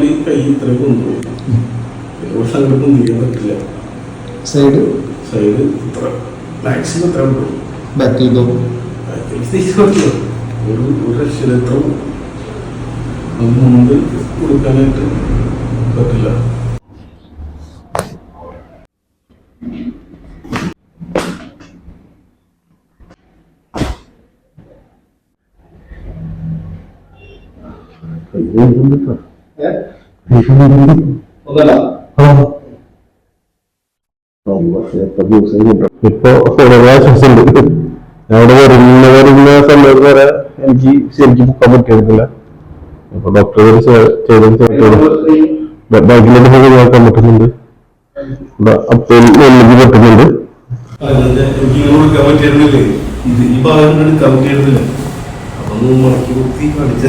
ഈ കൈ ഇത്രയും കൊണ്ടുപോകും. കുറച്ച് അങ്ങോട്ട് പൊന്തിക്കാൻ പറ്റില്ല. സൈഡ് ഇത്ര മാക്സിമം എത്ര കൊണ്ടുപോകും. ഒരു രക്ഷയിലെത്ര മുമ്പ് കൊടുക്കാനായിട്ട് പറ്റില്ല. ഇപ്പൊ ശ്വാസമുണ്ട്. അവിടെ വരുന്ന സമയത്ത് വരെ എനിക്ക് ശരിക്കും പൊക്കാൻ പറ്റിയിരുന്നില്ല. അപ്പൊ ഡോക്ടർ ബാക്കിലോട്ട് പോയി നോക്കാൻ പറ്റുന്നുണ്ട്. അപ്പോൾ പറ്റുന്നുണ്ട്. ഈ ഭാഗം എടുക്കാൻ പറ്റിയിരുന്നില്ല. അപ്പൊ മുടക്കി കുത്തി കാണിച്ച